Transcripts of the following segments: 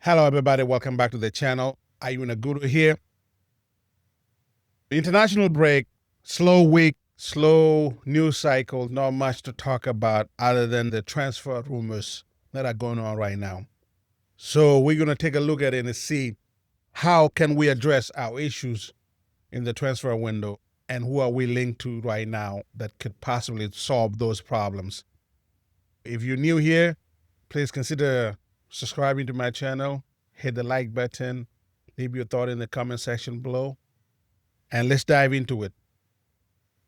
Hello, everybody. Welcome back to the channel. Ayuna Guru here. International break, slow week, slow news cycle, not much to talk about other than the transfer rumors that are going on right now. So we're going to take a look at it and see how can we address our issues in the transfer window and who are we linked to right now that could possibly solve those problems. If you're new here, please consider subscribing to my channel, hit the like button, leave your thought in the comment section below, and let's dive into it.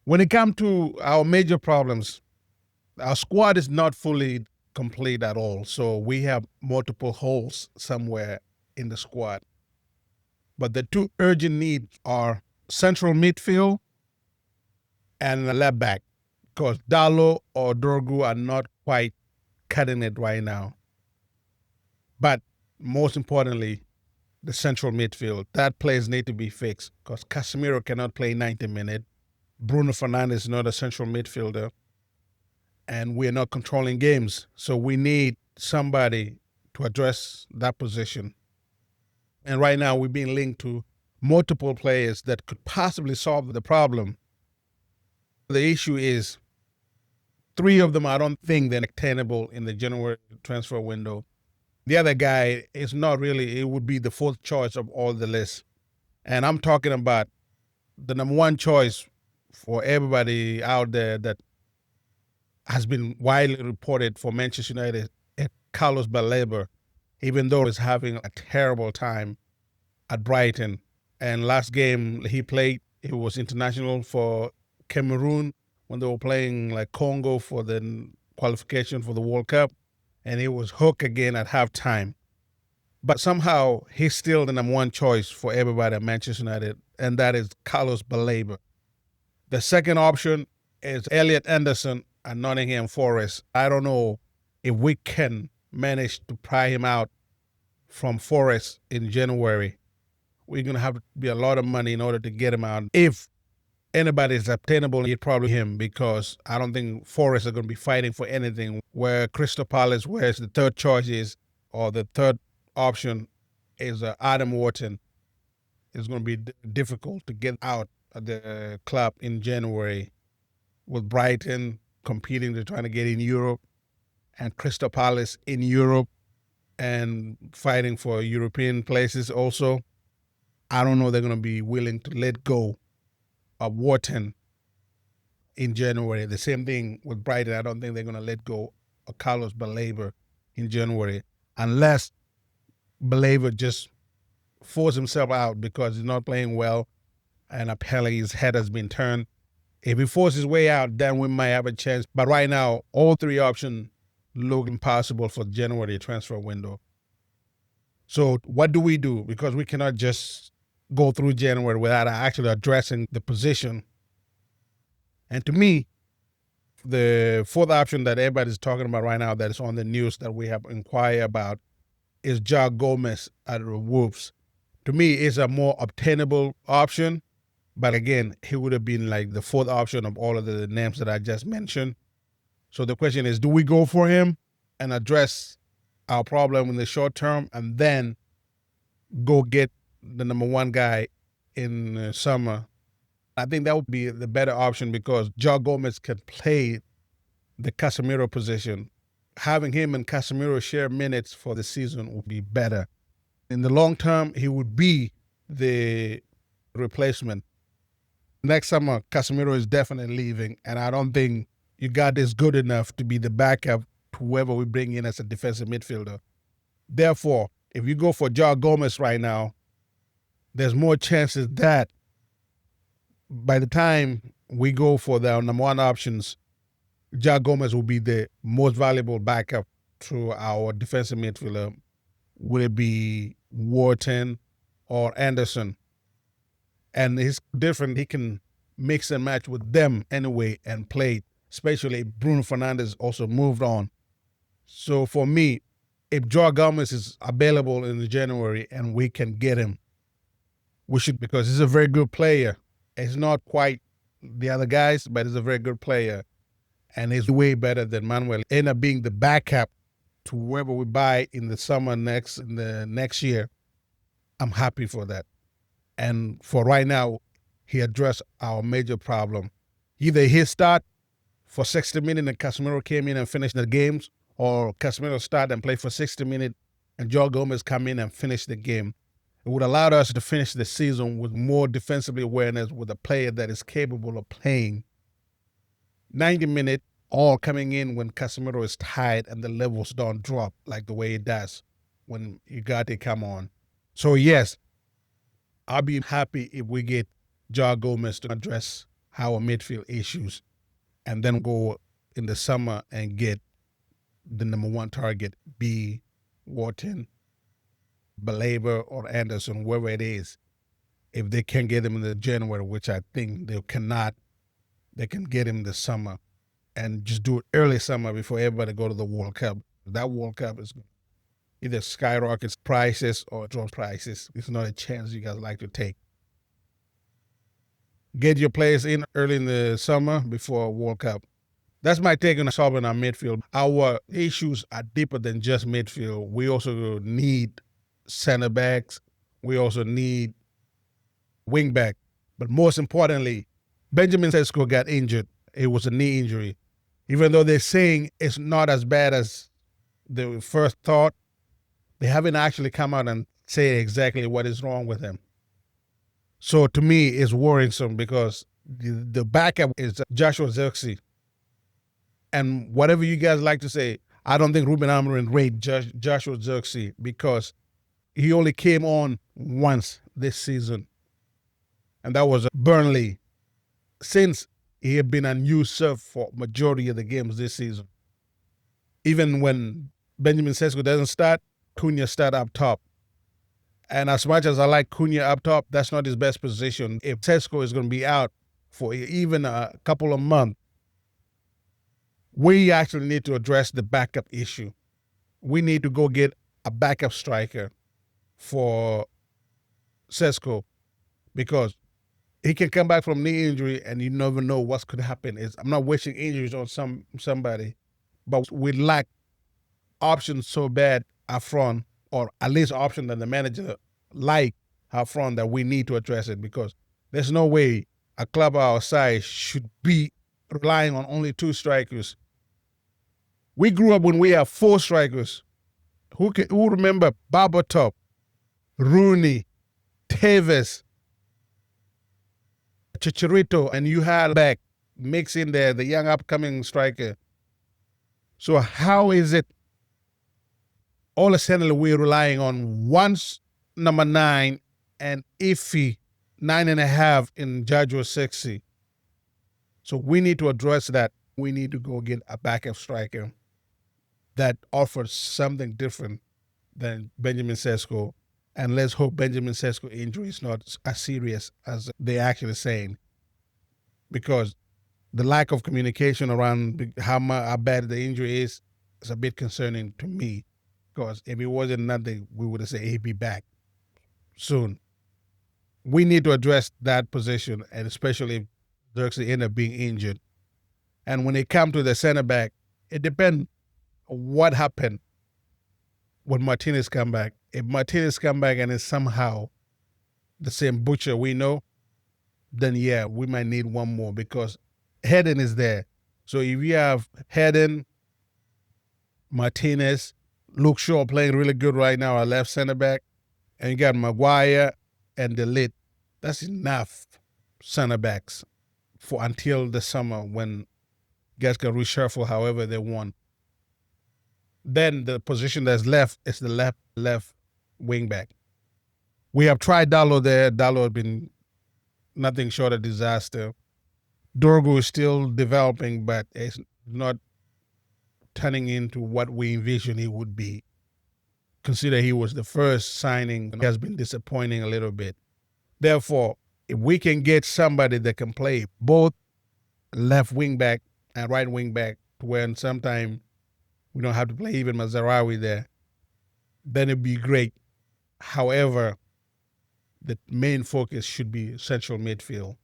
When it comes to our major problems, our squad is not fully complete at all, so we have multiple holes somewhere in the squad. But the two urgent needs are central midfield and left back, because Dalo or Dorgu are not quite cutting it right now. But most importantly, the central midfield. That players need to be fixed because Casemiro cannot play 90 minutes. Bruno Fernandes is not a central midfielder. And we're not controlling games. So we need somebody to address that position. And right now we're being linked to multiple players that could possibly solve the problem. The issue is 3 of them I don't think they're attainable in the January transfer window. The other guy is not really, it would be the 4th choice of all the list. And I'm talking about the number 1 choice for everybody out there that has been widely reported for Manchester United, Carlos Baleba, even though he's having a terrible time at Brighton. And last game he played, he was international for Cameroon when they were playing like Congo for the qualification for the World Cup. And he was hooked again at halftime. But somehow he's still the number 1 choice for everybody at Manchester United, and that is Carlos Baleba. The second option is Elliot Anderson at Nottingham Forest. I don't know if we can manage to pry him out from Forest in January. We're going to have to be a lot of money in order to get him out. If anybody is obtainable, it's probably him, because I don't think Forest are going to be fighting for anything, where Crystal Palace, whereas the 3rd choice is, or the 3rd option is Adam Wharton. It's going to be difficult to get out of the club in January, with Brighton competing to trying to get in Europe and Crystal Palace in Europe and fighting for European places also. I don't know they're going to be willing to let go of Wharton in January. The same thing with Brighton. I don't think they're going to let go of Carlos Baleba in January unless Baleba just force himself out because he's not playing well and apparently his head has been turned. If he forces his way out, then we might have a chance. But right now, all 3 options look impossible for the January transfer window. So what do we do? Because we cannot just go through January without actually addressing the position. And to me, the 4th option that everybody's talking about right now that is on the news that we have inquired about is Joao Gomez at Wolves. To me, it's a more obtainable option. But again, he would have been like the 4th option of all of the names that I just mentioned. So the question is, do we go for him and address our problem in the short term and then go get the number 1 guy in summer? I think that would be the better option because Joao Gomez can play the Casemiro position. Having him and Casemiro share minutes for the season would be better. In the long term, he would be the replacement. Next summer, Casemiro is definitely leaving, and I don't think Ugarte is good enough to be the backup to whoever we bring in as a defensive midfielder. Therefore, if you go for Joao Gomez right now, there's more chances that by the time we go for the number 1 options, Joao Gomez will be the most valuable backup to our defensive midfielder. Will it be Wharton or Anderson? And he's different. He can mix and match with them anyway and play, especially Bruno Fernandes also moved on. So for me, if Joao Gomez is available in January and we can get him, we should, because he's a very good player. He's not quite the other guys, but he's a very good player. And he's way better than Manuel. End up being the backup to whoever we buy in the next year, I'm happy for that. And for right now, he addressed our major problem. Either he start for 60 minutes and Casemiro came in and finished the games, or Casemiro start and play for 60 minutes and Joe Gomez come in and finish the game. It would allow us to finish the season with more defensively awareness, with a player that is capable of playing 90 minutes, all coming in when Casemiro is tired and the levels don't drop like the way it does when Ugarte come on. So yes, I'll be happy if we get Joe Gomez to address our midfield issues and then go in the summer and get the number one target, be Wharton, Belaber, or Anderson, whoever it is. If they can get him in the January, which I think they cannot, they can get him this summer and just do it early summer before everybody go to the World Cup. That World Cup is either skyrockets prices or drop prices. It's not a chance you guys like to take. Get your players in early in the summer before World Cup. That's my take on solving our midfield. Our issues are deeper than just midfield. We also need center backs. We also need wing back. But most importantly, Benjamin Sesko got injured. It was a knee injury. Even though they're saying it's not as bad as the first thought, they haven't actually come out and say exactly what is wrong with him. So to me, it's worrisome because the backup is Joshua Zirkzee. And whatever you guys like to say, I don't think Ruben Amorim rated Joshua Zirkzee because he only came on once this season. And that was Burnley. Since he had been unused for majority of the games this season. Even when Benjamin Sesko doesn't start, Cunha start up top. And as much as I like Cunha up top, that's not his best position. If Sesko is going to be out for even a couple of months, we actually need to address the backup issue. We need to go get a backup striker for Sesko because he can come back from knee injury and you never know what could happen. I'm not wishing injuries on somebody, but we lack options so bad up front, or at least option that the manager like up front, that we need to address it because there's no way a club our size should be relying on only two strikers. We grew up when we have four strikers. Who remember Babatop, Rooney, Tevez, Chicharito, and you had back mix in there the young upcoming striker. So how is it all of a sudden we're relying on one number 9 and iffy 9.5 in Joshua Zirkzee? So we need to address that. We need to go get a backup striker that offers something different than Benjamin Sesko. And let's hope Benjamin Sesko injury is not as serious as they're actually saying. Because the lack of communication around how bad the injury is a bit concerning to me. Because if it wasn't nothing, we would have said he'd be back soon. We need to address that position, and especially if Zirkzee end up being injured. And when it comes to the center back, it depends what happened when Martinez come back. If Martinez come back and is somehow the same butcher we know, then yeah, we might need one more because Hedden is there. So if you have Hedden, Martinez, Luke Shaw playing really good right now, our left center back, and you got Maguire and De Ligt, that's enough center backs for until the summer when guys can reshuffle however they want. Then the position that's left is the left wing back. We have tried Dalot there. Dalot has been nothing short of disaster. Dorgu is still developing, but it's not turning into what we envisioned he would be. Consider he was the first signing and has been disappointing a little bit. Therefore, if we can get somebody that can play both left wing back and right wing back, when sometime we don't have to play even Mazarawi there, then it'd be great. However, the main focus should be central midfield.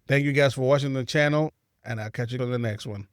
Thank you guys for watching the channel, and I'll catch you on the next one.